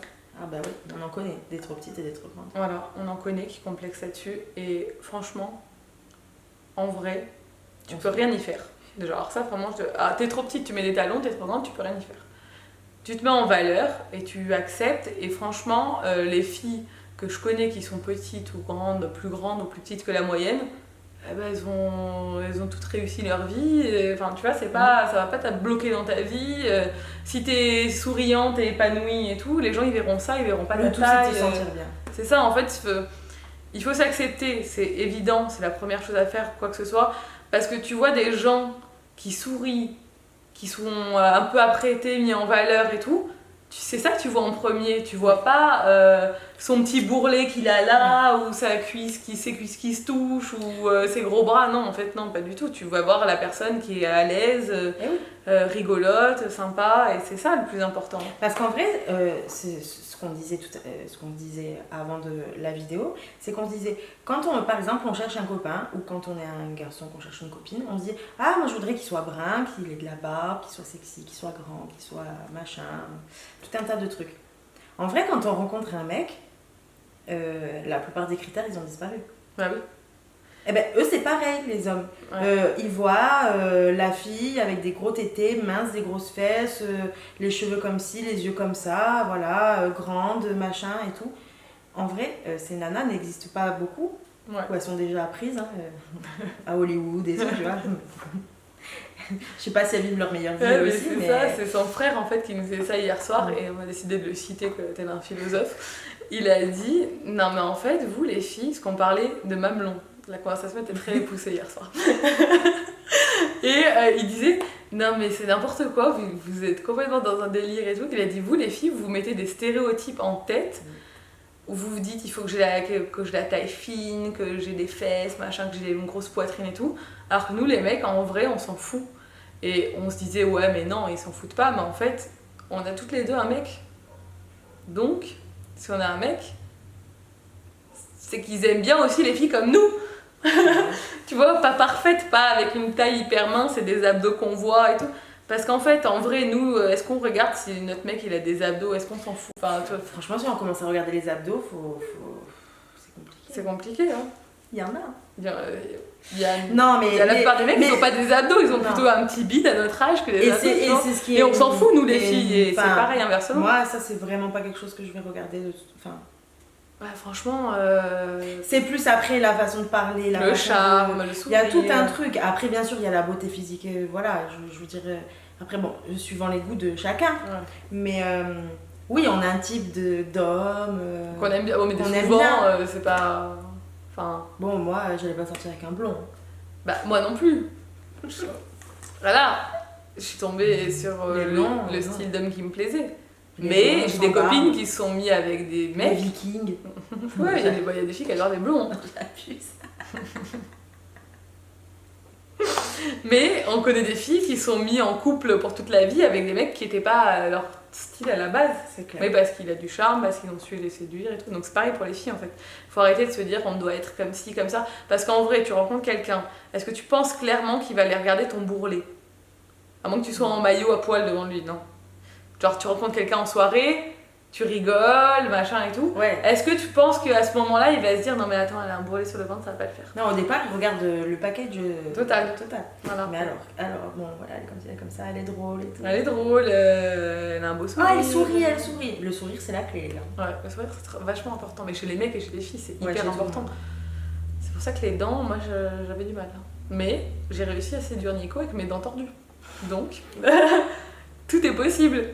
Ah bah oui, on en connaît. Des trop petites et des trop grandes. Voilà, on en connaît qui complexent là-dessus. Et franchement, en vrai, tu peux rien y faire. Déjà, alors ça, vraiment, t'es trop petite, tu mets des talons, t'es trop grande, tu peux rien y faire. Tu te mets en valeur et tu acceptes. Et franchement, les filles que je connais qui sont petites ou grandes ou plus petites que la moyenne, eh ben, elles ont toutes réussi leur vie. Enfin, tu vois, ça va pas te bloquer dans ta vie. Si t'es souriante et épanouie et tout, les gens ils verront ça, ils verront pas ta Le tout, taille. c'est de se sentir bien. C'est ça, en fait, il faut s'accepter. C'est évident, c'est la première chose à faire, quoi que ce soit. Parce que tu vois des gens qui sourient, qui sont un peu apprêtés, mis en valeur et tout. C'est ça que tu vois en premier. Tu vois pas son petit bourrelet qu'il a là, ou ses cuisses qui se touchent, ou ses gros bras. Non, en fait, non, pas du tout. Tu vas voir la personne qui est à l'aise, rigolote, sympa, et c'est ça le plus important. Parce qu'en vrai, c'est ce qu'on disait avant de la vidéo, c'est qu'on se disait, quand par exemple on cherche un copain, ou quand on est un garçon qu'on cherche une copine, on se dit, ah moi je voudrais qu'il soit brun, qu'il ait de la barbe, qu'il soit sexy, qu'il soit grand, qu'il soit machin, tout un tas de trucs. En vrai, quand on rencontre un mec, la plupart des critères ils ont disparu. Ah oui. Eh ben, eux, c'est pareil, les hommes. Ouais. Ils voient la fille avec des gros tétés, minces, des grosses fesses, les cheveux comme ci, les yeux comme ça, voilà, grande, machin et tout. En vrai, ces nanas n'existent pas beaucoup. Ouais. Ou elles sont déjà prises à Hollywood et tout, tu vois. Je sais pas si elles vivent leur meilleure vie Ouais, aussi, mais... ça, c'est son frère en fait qui nous faisait ça hier soir et on a décidé de le citer tel un philosophe. Il a dit, non mais en fait, vous les filles, parce qu'on parlait de mamelon. La conversation était très poussée hier soir. Et il disait, non mais c'est n'importe quoi, vous êtes complètement dans un délire et tout. Il a dit, vous les filles, vous mettez des stéréotypes en tête, où vous vous dites, il faut que j'ai la taille fine, que j'ai des fesses, machin, que j'ai une grosse poitrine et tout. Alors que nous les mecs, en vrai, on s'en fout. Et on se disait, ouais mais non, ils s'en foutent pas, mais en fait, on a toutes les deux un mec. Donc, si on a un mec, c'est qu'ils aiment bien aussi les filles comme nous. Tu vois, pas parfaite, pas avec une taille hyper mince et des abdos qu'on voit et tout. Parce qu'en fait, en vrai, nous, est-ce qu'on regarde si notre mec il a des abdos, est-ce qu'on s'en fout? Enfin, tu vois, franchement, si on commence à regarder les abdos, c'est compliqué. c'est compliqué, hein. Il y en a. Non, mais il y a la plupart des mecs qui n'ont pas des abdos, ils ont non. plutôt un petit bide à notre âge que des abdos. C'est ce qui et on s'en fout, nous les filles, et c'est pareil inversement. Moi, ça, c'est vraiment pas quelque chose que je vais regarder. Ouais, franchement. C'est plus après la façon de parler, le charme, le sourire. Il y a tout un truc. Après, bien sûr, il y a la beauté physique. Voilà, je veux dire. Après, bon, suivant les goûts de chacun. Ouais. Mais oui, on a un type d'homme. Qu'on aime bien. Oh, mais souvent, c'est pas. Enfin. Bon, moi, j'allais pas sortir avec un blond. Bah, moi non plus. Voilà. Je suis tombée sur le style d'homme qui me plaisait. Mais j'ai des copines qui se sont mis avec des mecs. Des vikings. Ouais, il y a des filles qui adorent les blonds. Mais on connaît des filles qui sont mis en couple pour toute la vie avec des mecs qui n'étaient pas leur style à la base. C'est clair. Mais parce qu'il a du charme, parce qu'ils ont su les séduire et tout. Donc c'est pareil pour les filles en fait. Faut arrêter de se dire on doit être comme ci, comme ça. Parce qu'en vrai, tu rencontres quelqu'un, est-ce que tu penses clairement qu'il va aller regarder ton bourrelet? À moins que tu sois en maillot à poil devant lui, non? Genre tu rencontres quelqu'un en soirée, tu rigoles, machin et tout. Ouais. Est-ce que tu penses qu'à ce moment-là, il va se dire non mais attends, elle a un bourrelet sur le ventre, ça va pas le faire? Non, au départ, il regarde le package total. Voilà. Mais alors, bon, voilà, elle est comme ça, elle est drôle et tout. Elle est drôle, elle a un beau sourire. Ah, elle sourit. Le sourire, c'est la clé, là. Ouais, le sourire, c'est vachement important. Mais chez les mecs et chez les filles, c'est hyper important. C'est pour ça que les dents, moi, j'avais du mal. Mais j'ai réussi à séduire Nico avec mes dents tordues. Donc, tout est possible.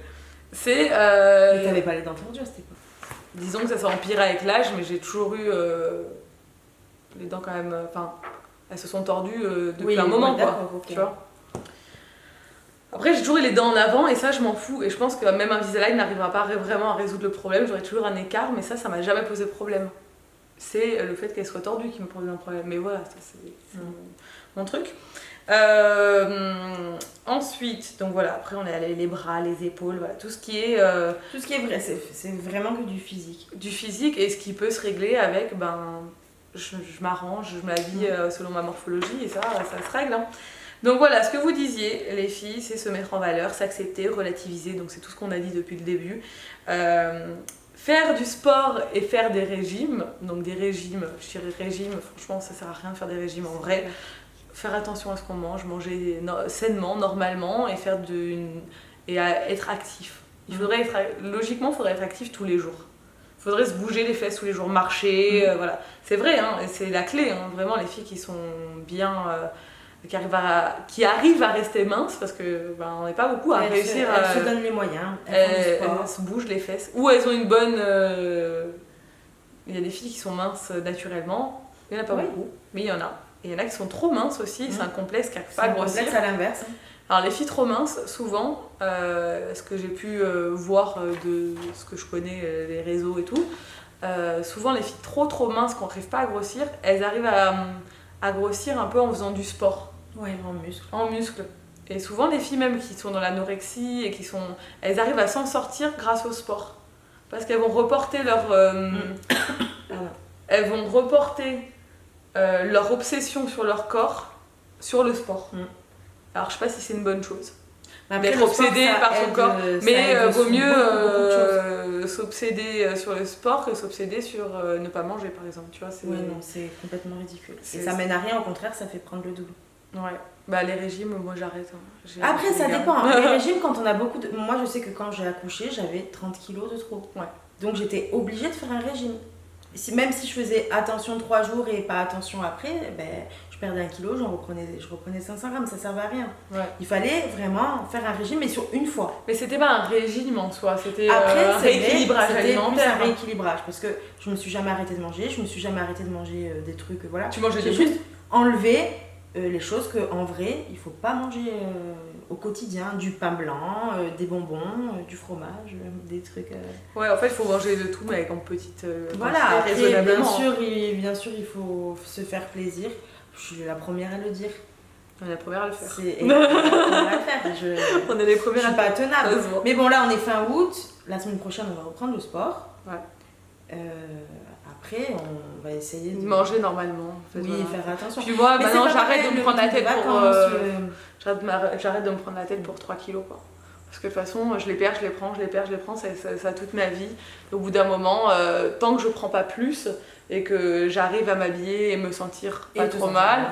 Mais t'avais pas les dents tordues à cette époque. Disons que ça s'est empiré avec l'âge, mais j'ai toujours eu les dents quand même. Enfin, elles se sont tordues depuis un moment, quoi. Okay. Tu vois. Après, j'ai toujours eu les dents en avant et ça, je m'en fous. Et je pense que même Invisalign n'arrivera pas vraiment à résoudre le problème. J'aurai toujours un écart, mais ça m'a jamais posé problème. C'est le fait qu'elle soit tordue qui me pose un problème. Mais voilà, ça, c'est mon truc. Ensuite, donc voilà, après on est allé les bras, les épaules, voilà, tout ce qui est vrai, c'est vraiment que du physique. du physique et ce qui peut se régler avec, je m'arrange, je m'habille selon ma morphologie et ça se règle. Hein. Donc voilà, ce que vous disiez, les filles, c'est se mettre en valeur, s'accepter, relativiser, donc c'est tout ce qu'on a dit depuis le début. Faire du sport et faire des régimes, donc des régimes, je dirais régime, franchement ça sert à rien de faire des régimes en vrai. Faire attention à ce qu'on mange, manger sainement, normalement et être actif. Logiquement, il faudrait être actif tous les jours. Il faudrait se bouger les fesses tous les jours, marcher, voilà. C'est vrai, hein, c'est la clé, hein, vraiment les filles qui sont bien, qui arrivent à rester minces parce que on n'est pas beaucoup à réussir. Elles se donnent les moyens, elles se bougent les fesses. Ou elles ont une bonne. Il y a des filles qui sont minces naturellement, il n'y en a pas beaucoup, mais il y en a. Et il y en a qui sont trop minces aussi, c'est un complexe qui n'arrive pas à grossir. C'est à l'inverse. Alors les filles trop minces, souvent, ce que j'ai pu voir de ce que je connais, les réseaux et tout, souvent les filles trop minces qui n'arrivent pas à grossir, elles arrivent à grossir un peu en faisant du sport. Oui, en muscle. En muscle. Et souvent les filles même qui sont dans l'anorexie et elles arrivent à s'en sortir grâce au sport. Parce qu'elles vont reporter elles vont reporter leur obsession sur leur corps, sur le sport. Alors je sais pas si c'est une bonne chose d'être obsédé par son corps, mais vaut mieux s'obséder sur le sport que s'obséder sur ne pas manger par exemple. Tu vois, oui, non, c'est complètement ridicule. Et ça mène à rien, au contraire, ça fait prendre le double. Ouais. Les régimes, moi j'arrête. Hein. Après, ça dépend. Hein. Les régimes, quand on a beaucoup de. Moi, je sais que quand j'ai accouché, j'avais 30 kilos de trop. Ouais. Donc j'étais obligée de faire un régime. Même si je faisais attention 3 jours et pas attention après, je perdais 1 kilo, je reprenais 500 grammes, ça servait à rien. Ouais. Il fallait vraiment faire un régime, mais sur une fois. Mais c'était pas un régime en soi, c'était après, un rééquilibrage alimentaire. C'était un rééquilibrage, parce que je me suis jamais arrêtée de manger, des trucs, voilà. Tu mangeais J'ai juste enlevé les choses qu'en vrai, il faut pas manger au quotidien, du pain blanc, des bonbons, du fromage, des trucs... Ouais, en fait, il faut manger de tout, mais avec en petite voilà, quantité, raisonnablement. Bien sûr, il faut se faire plaisir. Je suis la première à le dire. On est la première à le faire. On est les premières à le faire. Je suis pas tenable. Heureusement. Mais bon, là, on est fin août. La semaine prochaine, on va reprendre le sport. Ouais. Après, on va essayer de manger normalement. En fait, oui, faire attention. Puis moi, maintenant, j'arrête de me prendre la tête j'arrête de me prendre la tête pour 3 kilos, quoi. Parce que de toute façon, je les perds, je les prends, ça toute ma vie. Au bout d'un moment, tant que je prends pas plus et que j'arrive à m'habiller et me sentir pas trop mal,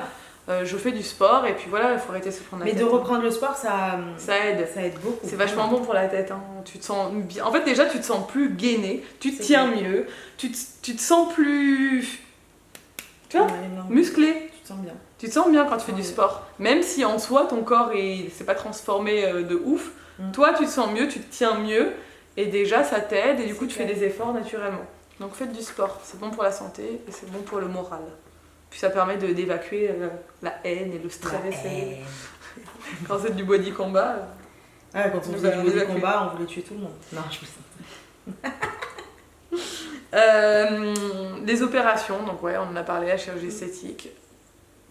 je fais du sport et puis voilà, il faut arrêter de se prendre la tête. Mais de reprendre le sport, ça aide. Ça aide beaucoup. C'est vachement bon pour la tête. Hein. Tu te sens bien. En fait, déjà, tu te sens plus gainé, tu te tiens mieux, tu te sens plus. Tu vois, musclé. Tu te sens bien. Tu te sens bien quand tu fais du sport. Même si en soi, ton corps s'est pas transformé de ouf, toi, tu te sens mieux, tu te tiens mieux et déjà, ça t'aide et du coup, tu fais des efforts naturellement. Donc, faites du sport. C'est bon pour la santé et c'est bon pour le moral. Puis ça permet d'évacuer la haine et le stress. Quand c'est du body combat. Quand on faisait du body combat, on voulait tuer tout le monde. Non, les opérations, donc ouais, on en a parlé, la chirurgie esthétique.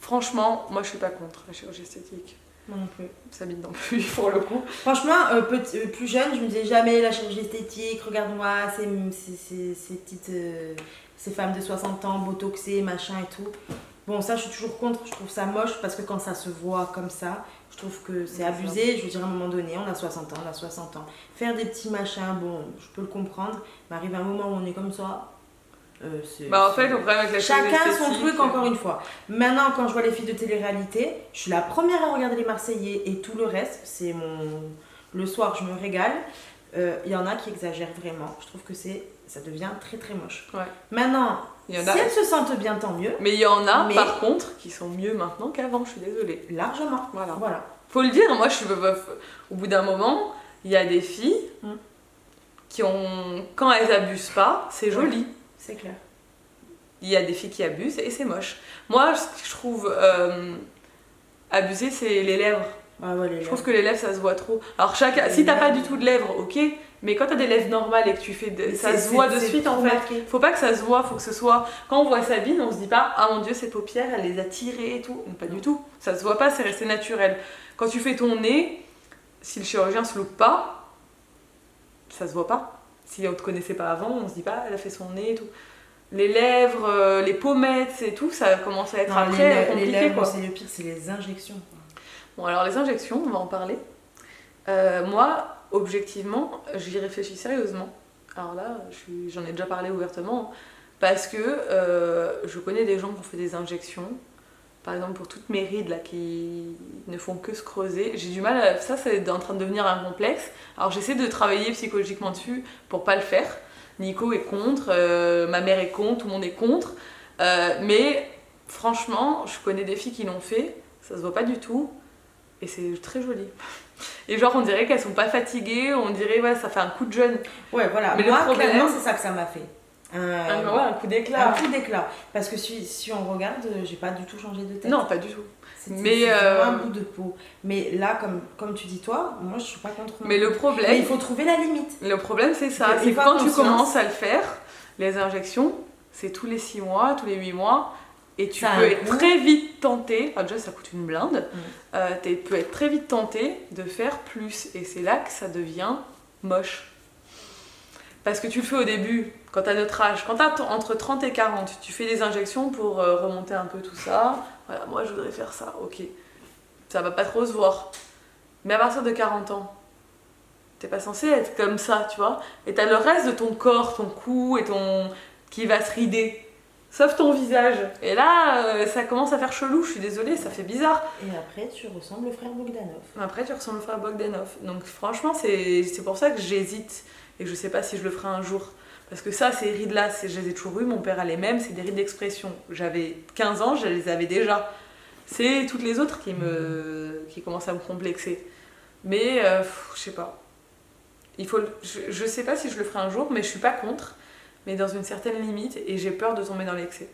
Franchement, moi je suis pas contre la chirurgie esthétique. Moi non plus. Sabine non plus, pour le coup. Franchement, plus jeune, je me disais jamais la chirurgie esthétique, regarde-moi, ces petites... ces femmes de 60 ans, botoxées, machin et tout. Bon, ça, je suis toujours contre. Je trouve ça moche parce que quand ça se voit comme ça, je trouve que c'est abusé. Je veux dire, à un moment donné, on a 60 ans. Faire des petits machins, bon, je peux le comprendre. Mais arrive un moment où on est comme ça. En fait, le problème avec la chirurgie chacun esthétique, son truc, encore une fois. Maintenant, quand je vois les filles de télé-réalité, je suis la première à regarder les Marseillais et tout le reste. Le soir, je me régale. Il y en a qui exagèrent vraiment. Je trouve que ça devient très très moche. Ouais. Maintenant, si elles se sentent bien, tant mieux. Mais il y en a, par contre, qui sont mieux maintenant qu'avant, je suis désolée. Largement. Voilà. Faut le dire, moi, au bout d'un moment, il y a des filles qui ont... Quand elles abusent pas, c'est joli. C'est clair. Il y a des filles qui abusent et c'est moche. Moi, ce que je trouve abuser, c'est les lèvres. Ah ouais, les Je trouve lèvres. que les lèvres ça se voit trop. Alors Les si t'as pas lèvres. du tout de lèvres, ok, mais quand t'as des lèvres normales et que tu fais ça C'est- se voit de c'est suite en trop fait. marqué. Faut pas que ça se voit, faut que ce soit. Quand on voit Sabine, on se dit pas ah mon dieu ses paupières elle les a tirées et tout. Pas du tout. Ça se voit pas, c'est resté naturel. Quand tu fais ton nez, si le chirurgien se loupe pas, ça se voit pas. Si on te connaissait pas avant, on se dit pas elle a fait son nez et tout. Les lèvres, les pommettes et tout, ça commence à être Non, après les compliqué lèvres, quoi. c'est le pire, c'est les injections. Quoi. Bon, alors les injections, on va en parler. Moi, objectivement, j'y réfléchis sérieusement. Alors là, j'en ai déjà parlé ouvertement, parce que je connais des gens qui ont fait des injections. Par exemple, pour toutes mes rides là, qui ne font que se creuser, j'ai du mal à... Ça, c'est en train de devenir un complexe. Alors j'essaie de travailler psychologiquement dessus pour pas le faire. Nico est contre, ma mère est contre, tout le monde est contre. Mais franchement, je connais des filles qui l'ont fait, ça se voit pas du tout. Et c'est très joli. Et genre, on dirait qu'elles sont pas fatiguées, on dirait, ouais, ça fait un coup de jeune. Ouais, voilà. Mais Moi, le problème- clairement, c'est ça que ça m'a fait. Un coup Un d'éclat. coup d'éclat. Parce que si on regarde, j'ai pas du tout changé de tête. Non, pas du tout. C'était mais, c'était vraiment un bout de peau. Mais là, comme tu dis toi, moi je suis pas contre. Mais le Mais il problème, faut trouver la limite. c'est ça. Une C'est que fois quand tu conscience- commences à le faire, les injections, c'est tous les 6 mois, tous les 8 mois. Et tu Ça a peux un être coût. très vite tenté, enfin déjà ça coûte une blinde, tu peux être très vite tenté de faire plus. Et c'est là que ça devient moche. Parce que tu le fais au début, quand t'as notre âge, quand t'as entre 30 et 40, tu fais des injections pour remonter un peu tout ça. Voilà, moi je voudrais faire ça, ok. Ça va pas trop se voir. Mais à partir de 40 ans, t'es pas censé être comme ça, tu vois. Et t'as le reste de ton corps, ton cou et ton... qui va se rider. Sauf ton visage. Et là, ça commence à faire chelou, je suis désolée, ça fait bizarre. Et après, tu ressembles au frère Bogdanov. Après, tu ressembles au frère Bogdanov. Donc franchement, c'est pour ça que j'hésite. Et je sais pas si je le ferai un jour. Parce que ça, ces rides-là, je les ai toujours eues, mon père a les mêmes, c'est des rides d'expression. J'avais 15 ans, je les avais déjà. C'est toutes les autres qui commencent à me complexer. Mais, je sais pas. Je sais pas si je le ferai un jour, mais je suis pas contre. Mais dans une certaine limite, et j'ai peur de tomber dans l'excès.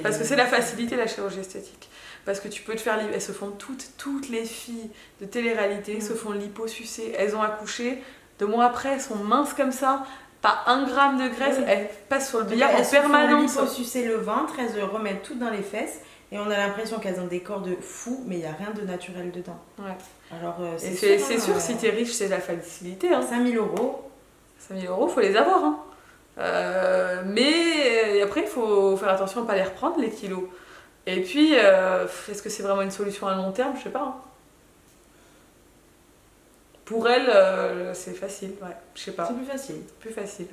Parce que c'est la facilité, la chirurgie esthétique. Parce que tu peux te faire... Elles se font toutes les filles de télé-réalité se font liposucer. Elles ont accouché, 2 mois après, elles sont minces comme ça, pas 1 gramme de graisse, elles passent sur le billard en permanence. Elles se sucer le ventre, elles se remettent toutes dans les fesses, et on a l'impression qu'elles ont des corps de fous, mais il n'y a rien de naturel dedans. Ouais. Alors, Et c'est sûr, si t'es riche, c'est la facilité. Hein. 5 000 euros. 5 000 euros, faut les avoir. Hein. Mais après, il faut faire attention à ne pas les reprendre, les kilos. Et puis, est-ce que c'est vraiment une solution à long terme? Je sais pas. Hein. Pour elle, c'est facile, ouais. Je sais pas. C'est plus facile. Plus facile.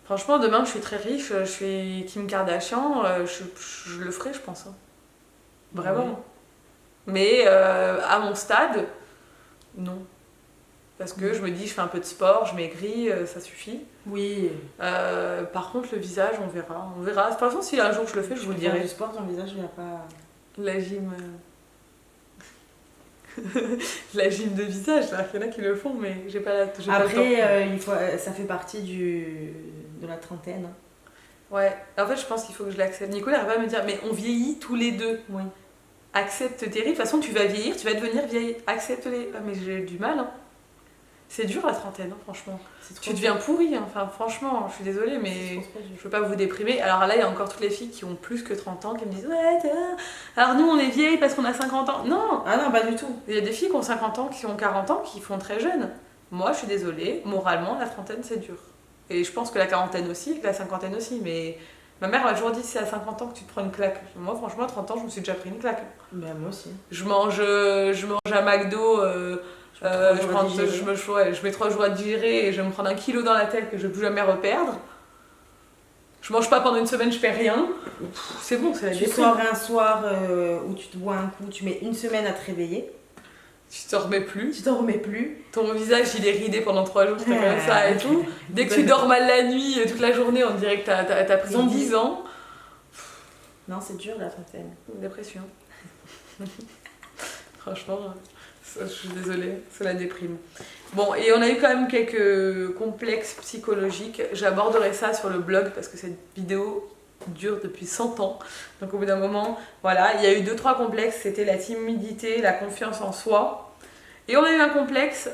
Franchement, demain, je suis très riche, je suis Kim Kardashian, je le ferai, je pense. Hein. Vraiment. Ouais. Mais à mon stade, non. Parce que je me dis, je fais un peu de sport, je maigris, ça suffit. Oui. Par contre, le visage, on verra. On verra. De toute façon, si un jour je le fais, je vous le Faire dirai. du sport, ton visage, il n'y a pas... La gym. La gym de visage, là, il y en a qui le font, mais j'ai pas, pas le temps. Après, ça fait partie de la trentaine. Hein. Ouais, en fait, je pense qu'il faut que je l'accepte. Nico, il arrive pas à me dire, mais on vieillit tous les deux. Oui. Accepte tes rides. De toute façon, tu vas vieillir, tu vas devenir vieille. Accepte-les. Ah, mais j'ai du mal, hein. C'est dur la trentaine, hein, franchement. Tu deviens pourri, hein. Enfin, franchement, je suis désolée, mais je veux pas vous déprimer. Alors là, il y a encore toutes les filles qui ont plus que 30 ans qui me disent, ouais, alors nous, on est vieilles parce qu'on a 50 ans. Non, Ah non, pas du tout. il y a des filles qui ont 50 ans, qui ont 40 ans, qui font très jeunes. Moi, je suis désolée, moralement, la trentaine, c'est dur. Et je pense que la quarantaine aussi, que la cinquantaine aussi, mais ma mère m'a toujours dit, c'est à 50 ans que tu te prends une claque. Moi, franchement, à 30 ans, je me suis déjà pris une claque. Ben, moi aussi. Je mange à McDo, je mets 3 jours à digérer et je vais me prendre 1 kilo dans la tête que je ne vais plus jamais reperdre. Je mange pas pendant une semaine, je perds rien. C'est bon, c'est la Tu déprime. sors un soir où tu te bois un coup, tu mets 1 semaine à te réveiller, Tu t'en remets plus. tu t'en remets plus. Ton visage il est ridé pendant 3 jours, c'est comme ça et tout. Dès que tu dors mal la nuit, toute la journée, on dirait que t'as pris Zombie. 10 ans. Non, c'est dur la trentaine. Dépression. Franchement, ça, je suis désolée, c'est la déprime. Bon, et on a eu quand même quelques complexes psychologiques. J'aborderai ça sur le blog parce que cette vidéo dure depuis 100 ans. Donc au bout d'un moment, voilà, il y a eu 2-3 complexes, c'était la timidité, la confiance en soi. Et on a eu un complexe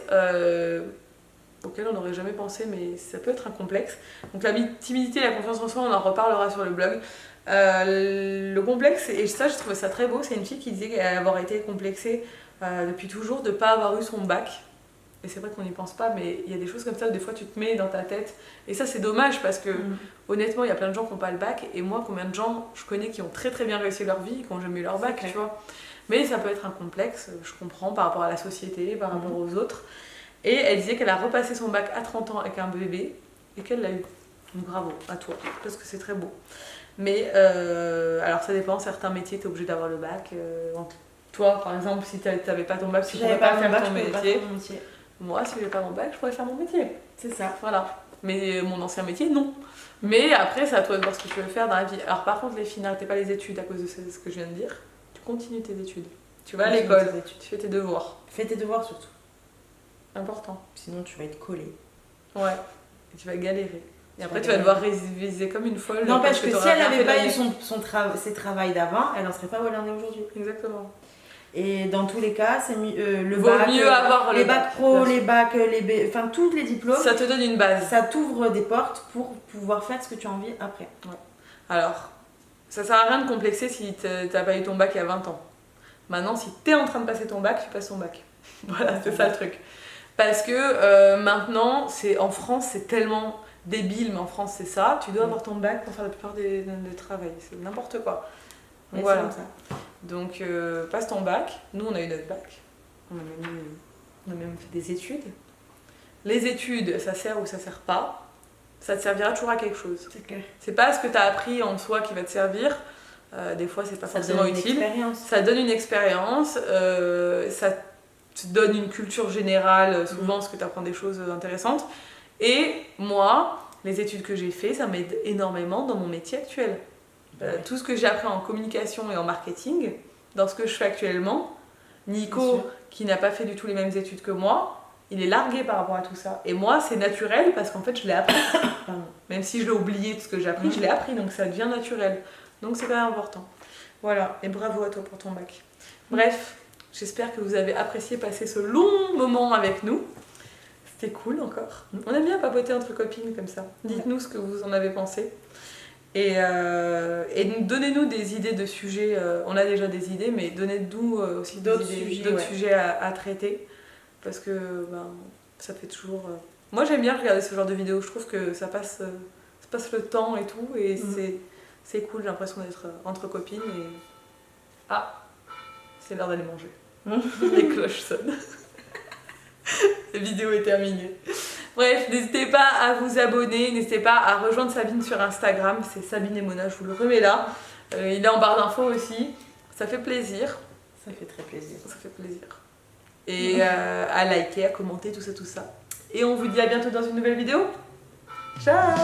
auquel on n'aurait jamais pensé, mais ça peut être un complexe. Donc la timidité, la confiance en soi, on en reparlera sur le blog. Le complexe, et ça je trouvais ça très beau, c'est une fille qui disait avoir été complexée depuis toujours de ne pas avoir eu son bac. Et c'est vrai qu'on n'y pense pas, mais il y a des choses comme ça où des fois tu te mets dans ta tête. Et ça c'est dommage parce que honnêtement il y a plein de gens qui n'ont pas le bac. Et moi combien de gens je connais qui ont très très bien réussi leur vie, qui n'ont jamais eu leur bac, tu vois. Mais ça peut être un complexe, je comprends, par rapport à la société, par rapport aux autres. Et elle disait qu'elle a repassé son bac à 30 ans avec un bébé et qu'elle l'a eu. Donc bravo à toi, parce que c'est très beau. Mais alors ça dépend, certains métiers t'es obligé d'avoir le bac. Toi par exemple, si t'avais pas ton bac, tu pourrais pas faire ton métier. Moi, si j'avais pas mon bac, je pourrais faire mon métier. C'est ça. Voilà. Mais mon ancien métier, non. Mais après, c'est à toi de voir ce que tu veux faire dans la vie. Alors par contre, les filles, n'arrêtez pas les études à cause de ce que je viens de dire. Tu continues tes études. Tu vas à l'école, tu fais tes devoirs. Fais tes devoirs surtout. Important. Sinon, tu vas être collée. Ouais. Et tu vas galérer. Et après, tu vas devoir réviser comme une folle. Non, parce que si elle n'avait pas eu ses travails d'avant, elle n'en serait pas où elle en est aujourd'hui. Exactement. Et dans tous les cas, c'est le Vaut bac, mieux avoir les bacs pro, les bacs, enfin tous les diplômes. Ça te donne une base. Ça t'ouvre des portes pour pouvoir faire ce que tu as envie après. Ouais. Alors, ça sert à rien de complexer si t'as pas eu ton bac il y a 20 ans. Maintenant, si t'es en train de passer ton bac, tu passes ton bac. Voilà, c'est ça le truc. Parce que maintenant, en France, c'est tellement débile, mais en France, c'est ça. Tu dois avoir ton bac pour faire la plupart des travail. C'est n'importe quoi. Donc, voilà. C'est comme ça. Donc, passe ton bac. Nous, on a eu notre bac. On a même fait des études. Les études, ça sert ou ça sert pas. Ça te servira toujours à quelque chose. C'est clair. C'est pas ce que tu as appris en soi qui va te servir. Des fois, c'est pas forcément utile. Ça donne une expérience. Ça te donne une culture générale, souvent, parce que tu apprends des choses intéressantes. Et moi, les études que j'ai fait, ça m'aide énormément dans mon métier actuel. Tout ce que j'ai appris en communication et en marketing, dans ce que je fais actuellement, Nico, qui n'a pas fait du tout les mêmes études que moi, il est largué par rapport à tout ça. Et moi, c'est naturel parce qu'en fait, je l'ai appris. Même si je l'ai oublié, tout ce que j'ai appris, je l'ai appris, donc ça devient naturel. Donc c'est quand même important. Voilà, et bravo à toi pour ton bac. Bref, j'espère que vous avez apprécié passer ce long moment avec nous. C'était cool encore. On aime bien papoter entre copines comme ça. Dites-nous ce que vous en avez pensé. Et donnez-nous des idées de sujets. On a déjà des idées, mais donnez-nous aussi d'autres sujets à traiter. Parce que ça fait toujours... Moi, j'aime bien regarder ce genre de vidéos. Je trouve que ça passe le temps et tout. Et c'est cool, j'ai l'impression d'être entre copines. Et... Ah, c'est l'heure d'aller manger. Les cloches sonnent. La vidéo est terminée. Bref, n'hésitez pas à vous abonner, n'hésitez pas à rejoindre Sabine sur Instagram, c'est Sabine et Mona, je vous le remets là. Il est en barre d'infos aussi, ça fait plaisir. Ça fait très plaisir. Ça fait plaisir. Et à liker, à commenter, tout ça. Et on vous dit à bientôt dans une nouvelle vidéo. Ciao!